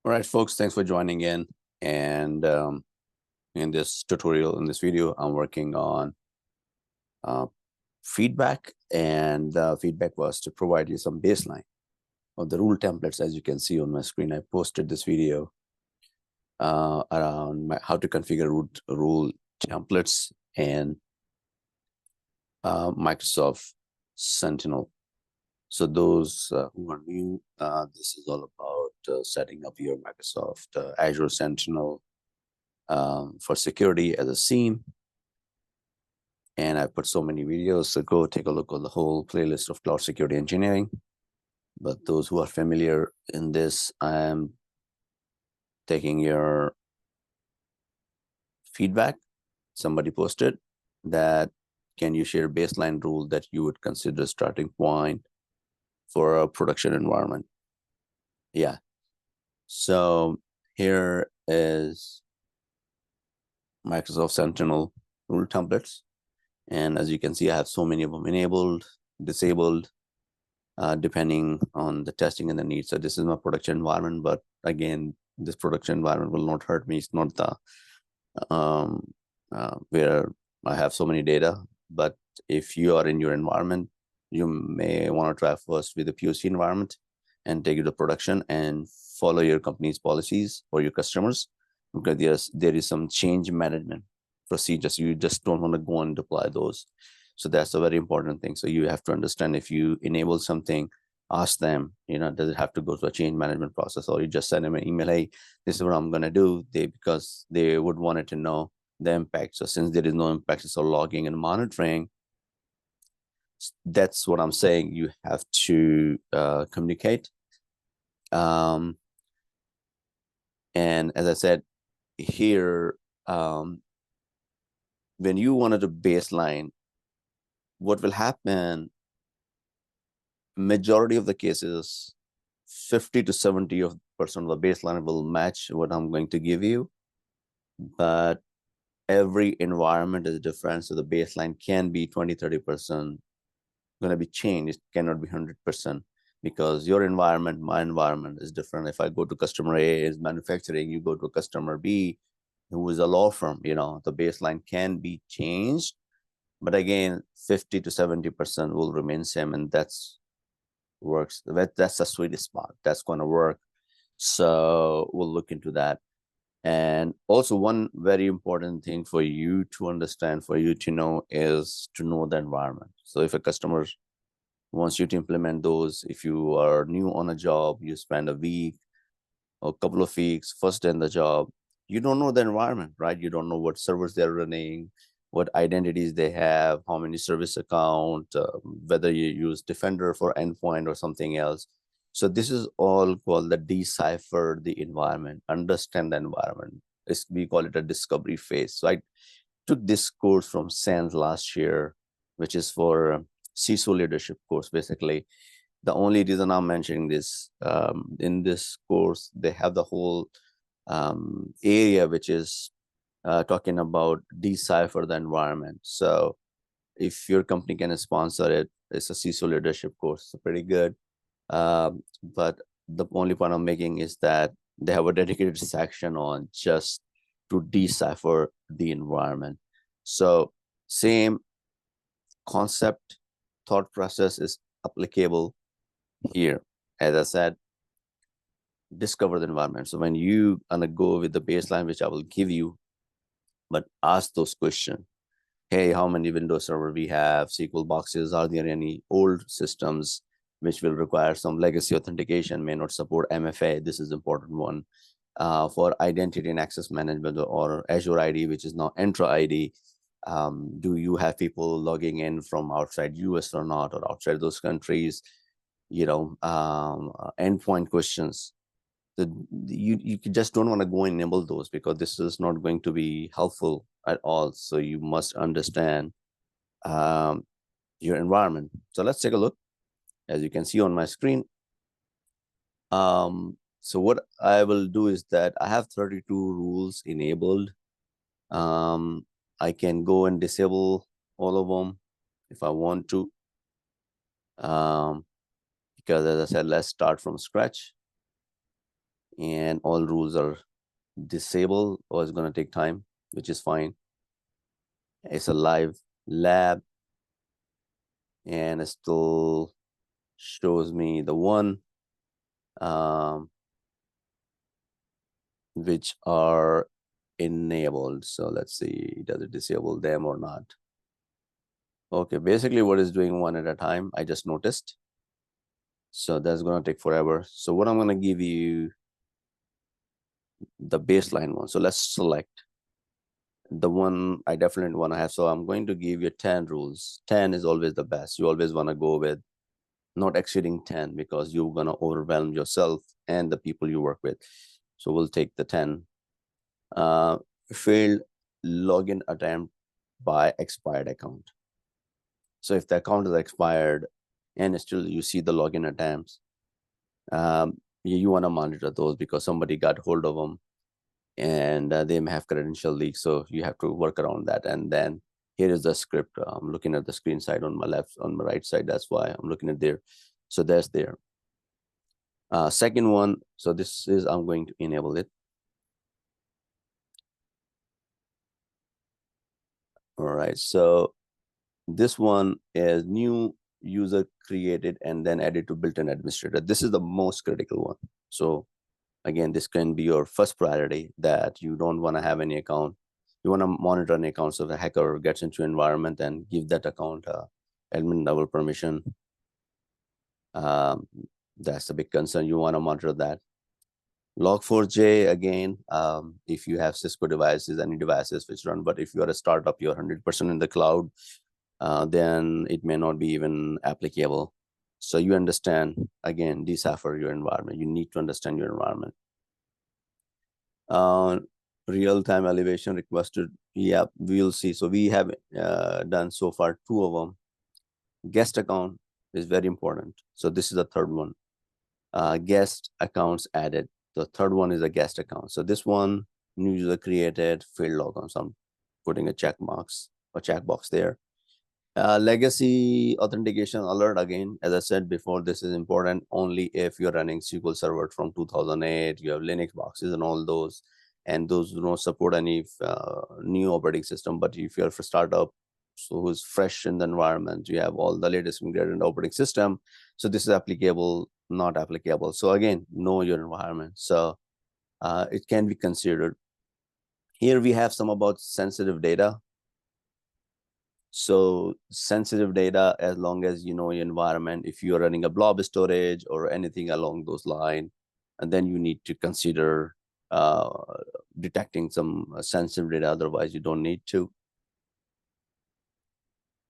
All right, folks, thanks for joining in. And in this tutorial, in this video, I'm working on uh, feedback. And feedback was to provide you some baseline of the rule templates. As you can see on my screen, I posted this video around how to configure rule templates and Microsoft Sentinel. So those who are new, this is all about setting up your Microsoft Azure Sentinel for security as a SIEM. And I put so many videos, so go take a look at the whole playlist of cloud security engineering. But those who are familiar in this, I am taking your feedback. Somebody posted that, can you share baseline rule that you would consider starting point for a production environment? Yeah. So here is Microsoft Sentinel rule templates. And as you can see, I have so many of them enabled, disabled, depending on the testing and the needs. So this is my production environment, but again, this production environment will not hurt me. It's not the where I have so many data. But if you are in your environment, you may want to try first with the POC environment and take it to production and follow your company's policies for your customers, because there is some change management procedures. You just don't want to go and deploy those. So that's a very important thing. So you have to understand, if you enable something, ask them, does it have to go through a change management process, or you just send them an email, hey, this is what I'm going to do, because they would want it to know the impact. So since there is no impact, it's all logging and monitoring. That's what I'm saying. You have to communicate. And as I said here, when you wanted to baseline, what will happen, majority of the cases, 50 to 70% of the baseline will match what I'm going to give you. But every environment is different. So the baseline can be 20, 30% going to be changed. It cannot be 100%, because your environment, my environment is different. If I go to customer A is manufacturing, you go to customer B, who is a law firm, the baseline can be changed. But again, 50 to 70% will remain same, and that's works. That's a sweet spot. That's going to work. So we'll look into that. And also, one very important thing for you to understand, for you to know, is to know the environment. So if a customer wants you to implement those, if you are new on a job, you spend a week or a couple of weeks first in the job, you don't know the environment, right? You don't know what servers they're running, what identities they have, how many service account, whether you use Defender for endpoint or something else. So this is all called the decipher the environment, understand the environment. We call it a discovery phase. So I took this course from SANS last year, which is for CISO leadership course. Basically, the only reason I'm mentioning this, in this course, they have the whole area which is talking about decipher the environment. So if your company can sponsor it, it's a CISO leadership course. It's pretty good. But the only point I'm making is that they have a dedicated section on just to decipher the environment. So same concept, thought process is applicable here. As I said, discover the environment. So when you gonna go with the baseline, which I will give you, but ask those questions. Hey, how many Windows server we have, SQL boxes, are there any old systems which will require some legacy authentication, may not support MFA? This is important one. For identity and access management, or Azure ID, which is now Entra ID. Do you have people logging in from outside US or not, or outside those countries? Endpoint questions. You just don't want to go and enable those, because this is not going to be helpful at all. So you must understand your environment. So let's take a look. As you can see on my screen, so what I will do is that I have 32 rules enabled. I can go and disable all of them if I want to, because as I said, let's start from scratch. and all rules are disabled, or it's going to take time, which is fine. It's a live lab, and it still shows me the one which are enabled. So let's see, does it disable them or not? Okay, basically what it's doing one at a time, I just noticed. So that's going to take forever. So what I'm going to give you the baseline one. So let's select the one I definitely want to have. So I'm going to give you 10 rules. 10 is always the best. You always want to go with not exceeding 10 because you're going to overwhelm yourself and the people you work with. So we'll take the 10. Failed login attempt by expired account. So if the account is expired and still you see the login attempts, you want to monitor those because somebody got hold of them and they may have credential leaks. So you have to work around that. And then here is the script. I'm looking at the screen side on my left, on my right side. That's why I'm looking at there. So that's there. Second one, so this is, I'm going to enable it. All right, so this one is new user created and then added to built-in administrator. This is the most critical one. So again, this can be your first priority, that you don't want to have any account. You want to monitor an account so the hacker gets into your environment and give that account admin level permission. That's a big concern. You want to monitor that. Log4j, again, if you have Cisco devices, any devices which run, but if you are a startup, you're 100% in the cloud, then it may not be even applicable. So you understand, again, decipher your environment. You need to understand your environment. Real-time elevation requested. Yeah, we'll see. So we have done so far 2 of them. Guest account is very important. So this is the third one. Guest accounts added. The third one is a guest account. So this one, new user created, field logon. So I'm putting a checkbox there. Legacy authentication alert, again, as I said before, this is important only if you're running SQL Server from 2008, you have Linux boxes and all those, and those do not support any new operating system. But if you're a startup, so who's fresh in the environment, you have all the latest and greatest operating system. So this is applicable, not applicable. So again, know your environment. So it can be considered. Here we have some about sensitive data. So sensitive data, as long as you know your environment, if you're running a blob storage or anything along those lines, and then you need to consider detecting some sensitive data. Otherwise, you don't need to.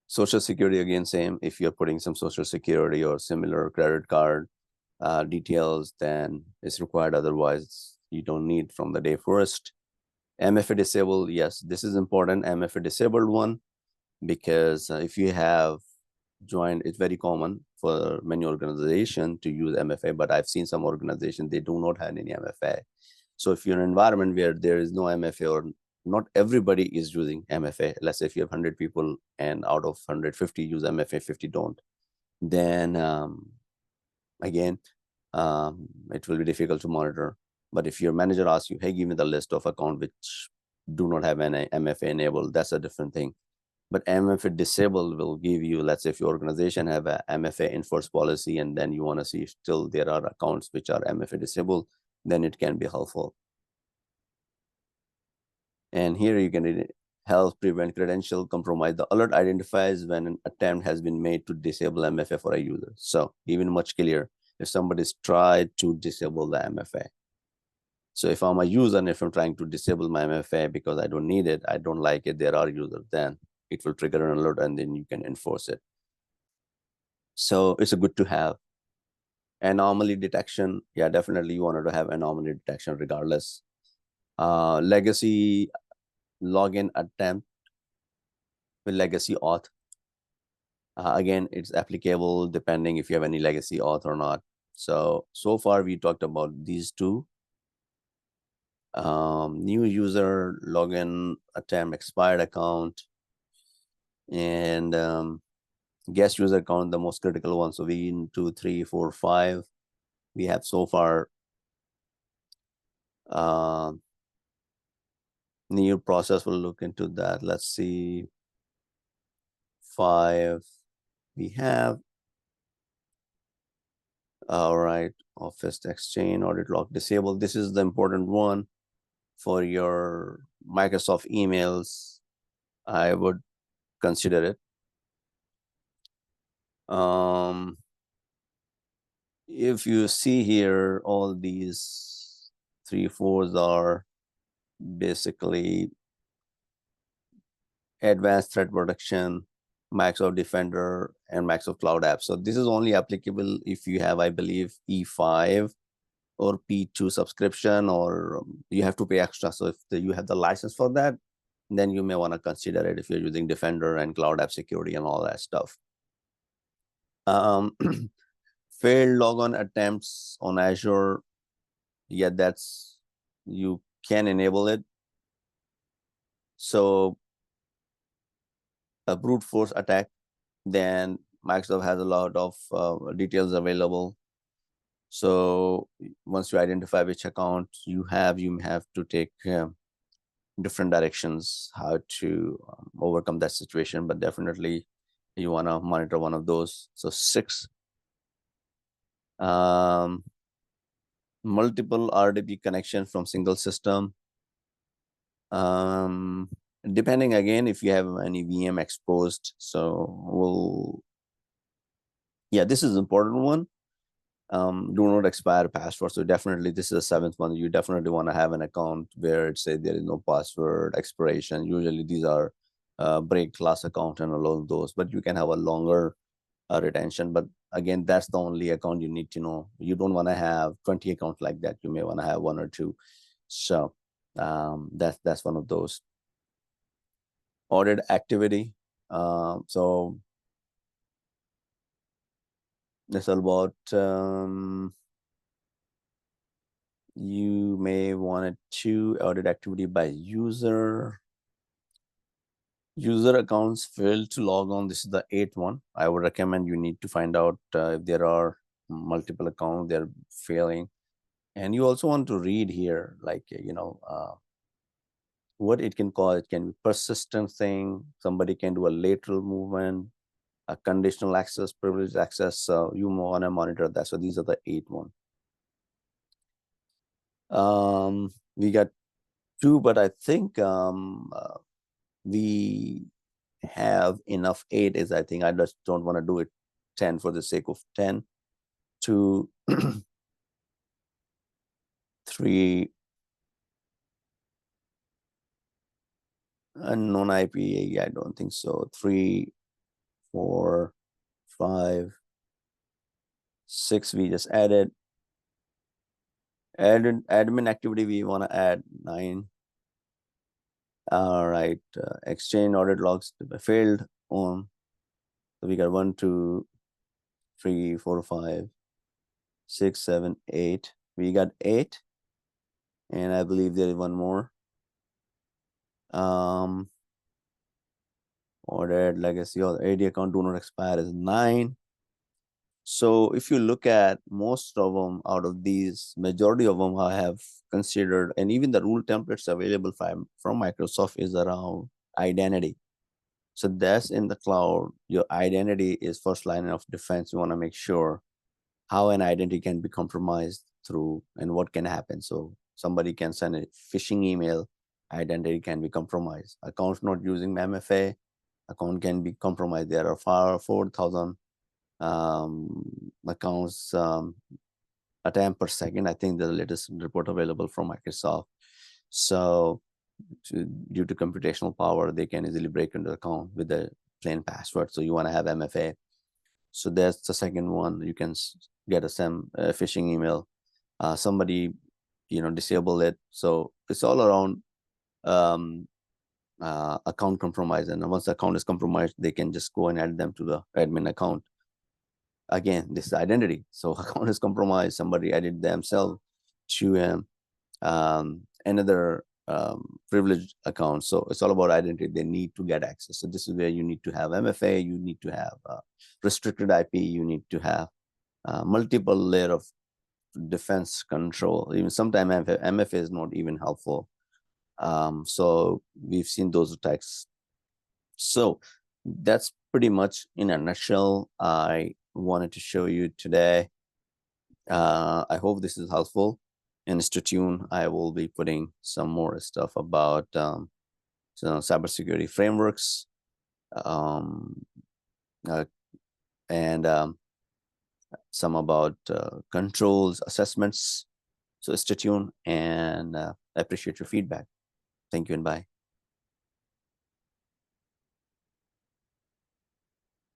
Social security, again, same. If you're putting some social security or similar credit card details, then it's required. Otherwise, you don't need from the day first. MFA disabled, yes, this is important. MFA disabled one, because if you have joined, it's very common for many organizations to use MFA, but I've seen some organizations, they do not have any MFA. So if you're in an environment where there is no MFA, or not everybody is using MFA, let's say if you have 100 people and out of 150 use MFA, 50 don't, then again, it will be difficult to monitor. But if your manager asks you, hey, give me the list of accounts which do not have an MFA enabled, that's a different thing. But MFA disabled will give you, let's say if your organization have a MFA enforced policy, and then you want to see if still there are accounts which are MFA disabled, then it can be helpful. And here you can help prevent credential compromise. The alert identifies when an attempt has been made to disable MFA for a user. So even much clearer if somebody's tried to disable the MFA. So if I'm a user and if I'm trying to disable my MFA because I don't need it, I don't like it, there are users, then it will trigger an alert and then you can enforce it. So it's a good to have. Anomaly detection, yeah, definitely you wanted to have anomaly detection regardless. Legacy login attempt with legacy auth. Again, it's applicable depending if you have any legacy auth or not. So far we talked about these two. New user login attempt, expired account, and guest user account, the most critical one. So 1, 2, 3, 4, 5. We have so far New process will look into that. Let's see. 5 we have. All right, Office Exchange audit log disabled. This is the important one for your Microsoft emails. I would consider it. If you see here, all these 3, 4s are basically advanced threat protection, Microsoft Defender, and Microsoft Cloud Apps. So this is only applicable if you have, I believe, E5 or P2 subscription, or you have to pay extra. So if you have the license for that, then you may want to consider it if you're using Defender and Cloud App Security and all that stuff. Failed logon attempts on Azure. Yeah, you can enable it. So a brute force attack, then Microsoft has a lot of details available. So once you identify which account you have to take different directions how to overcome that situation. But definitely you want to monitor one of those. So 6, multiple RDP connection from single system. Depending again if you have any VM exposed. So yeah, this is an important one. Do not expire password. So definitely this is the 7th one. You definitely want to have an account where it says there is no password expiration. Usually these are break class account and all of those, but you can have a longer retention. But again, that's the only account you need to know. You don't want to have 20 accounts like that. You may want to have 1 or 2. So that's one of those. Audit activity. So that's all about you may want to audit activity by user. User accounts failed to log on. This is the 8th one. I would recommend you need to find out if there are multiple accounts they're failing. And you also want to read here, like, what it can cause. It can be persistent thing. Somebody can do a lateral movement, a conditional access, privileged access. So you want to monitor that. So these are the 8 one. We got 2, but I think we have enough 8 is I think I just don't want to do it 10 for the sake of 10. 2, 3 unknown IP. I don't think so. 3, 4, 5, 6 we just added. Admin activity we want to add 9. All right, exchange audit logs failed on. So we got 1, 2, 3, 4, 5, 6, 7, 8. We got 8, and I believe there is one more. Audit legacy or AD account do not expire is 9. So if you look at most of them, out of these, majority of them I have considered, and even the rule templates available from Microsoft is around identity. So that's in the cloud. Your identity is first line of defense. You want to make sure how an identity can be compromised through and what can happen. So somebody can send a phishing email, identity can be compromised. Accounts not using MFA, account can be compromised. There are 4,000 accounts attempt per second. I think the latest report available from Microsoft. So due to computational power, they can easily break into the account with the plain password. So you want to have MFA. So that's the second one. You can get a phishing email. Somebody, disable it. So it's all around account compromise. And once the account is compromised, they can just go and add them to the admin account. Again, this is identity. So account is compromised. Somebody added themselves to another privileged account. So it's all about identity. They need to get access. So this is where you need to have MFA. You need to have restricted IP. You need to have multiple layer of defense control. Even sometimes MFA is not even helpful. So we've seen those attacks. So that's pretty much in a nutshell I wanted to show you today. I hope this is helpful, and stay tuned. I will be putting some more stuff about cybersecurity frameworks, and some about controls, assessments. So stay tuned, and I appreciate your feedback. Thank you and bye.